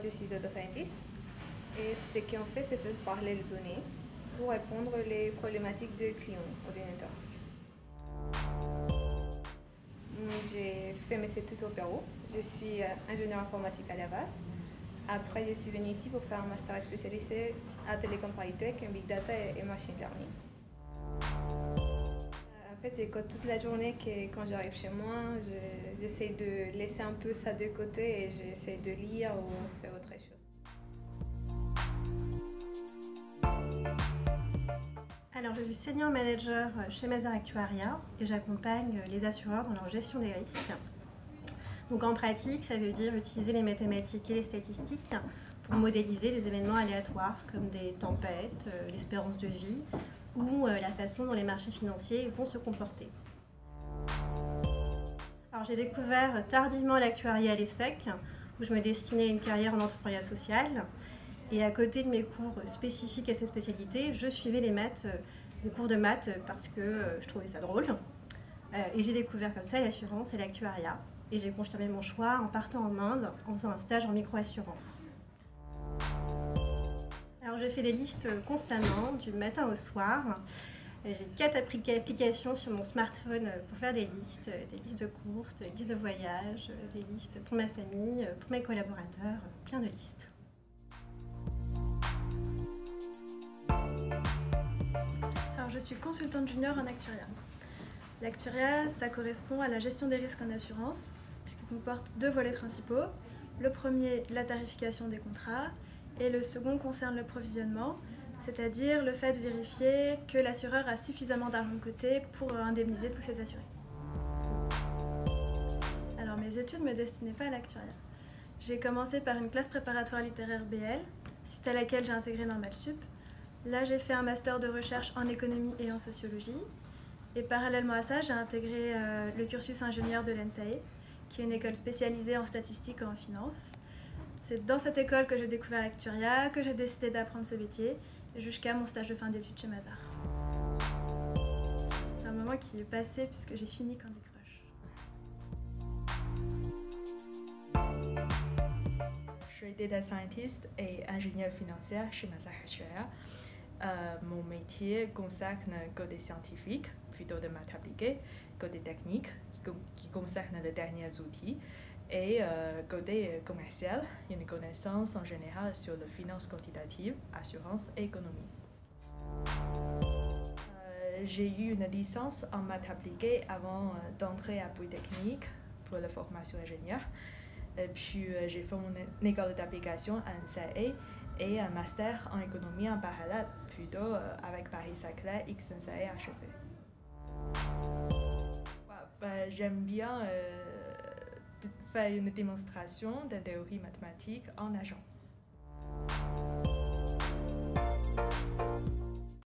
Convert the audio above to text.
je suis data scientist et ce qu'on fait, c'est de parler les données pour répondre aux problématiques des clients ou d'une entreprise. J'ai fait mes études au Pérou. Je suis ingénieur informatique à la base. Après, je suis venue ici pour faire un master spécialisé à Télécom Paris-Tech, en Big Data et Machine Learning. En fait, j'écoute toute la journée que quand j'arrive chez moi, j'essaie de laisser un peu ça de côté et j'essaie de lire ou faire autre chose. Alors, je suis senior manager chez Mazars Actuaria et j'accompagne les assureurs dans leur gestion des risques. Donc en pratique, ça veut dire utiliser les mathématiques et les statistiques pour modéliser des événements aléatoires comme des tempêtes, l'espérance de vie ou la façon dont les marchés financiers vont se comporter. Alors j'ai découvert tardivement l'actuariat à l'ESSEC où je me destinais à une carrière en entrepreneuriat social. Et à côté de mes cours spécifiques à cette spécialité, je suivais les cours de maths parce que je trouvais ça drôle. Et j'ai découvert comme ça l'assurance et l'actuariat. Et j'ai confirmé mon choix en partant en Inde en faisant un stage en microassurance. Alors je fais des listes constamment, du matin au soir. J'ai 4 applications sur mon smartphone pour faire des listes de courses, des listes de voyages, des listes pour ma famille, pour mes collaborateurs, plein de listes. Alors je suis consultante junior en actuariat. L'actuariat, ça correspond à la gestion des risques en assurance, ce qui comporte 2 volets principaux. Le premier, la tarification des contrats, et le second concerne le provisionnement, c'est-à-dire le fait de vérifier que l'assureur a suffisamment d'argent de côté pour indemniser tous ses assurés. Alors mes études ne me destinaient pas à l'actuariat. J'ai commencé par une classe préparatoire littéraire BL, suite à laquelle j'ai intégré Normal Sup. Là, j'ai fait un master de recherche en économie et en sociologie. Et parallèlement à ça, j'ai intégré le cursus ingénieur de l'ENSAE, qui est une école spécialisée en statistique et en finance. C'est dans cette école que j'ai découvert l'actuariat, que j'ai décidé d'apprendre ce métier, jusqu'à mon stage de fin d'études chez Mazars. C'est un moment qui est passé puisque j'ai fini Candy Crush. Je suis data scientist et ingénieure financière chez Mazars Actuaria. Mon métier consacre côté scientifique, plutôt de maths appliquées, côté technique, qui concerne les derniers outils, et côté commercial, une connaissance en général sur les finances quantitatives, assurance et économie. J'ai eu une licence en maths appliquées avant d'entrer à Polytechnique pour la formation ingénieur. Puis j'ai fait mon école d'application à NSAE et un master en économie en parallèle, plutôt avec Paris-Saclay, XNSAE, HEC. J'aime bien faire une démonstration de théorie mathématique en agent.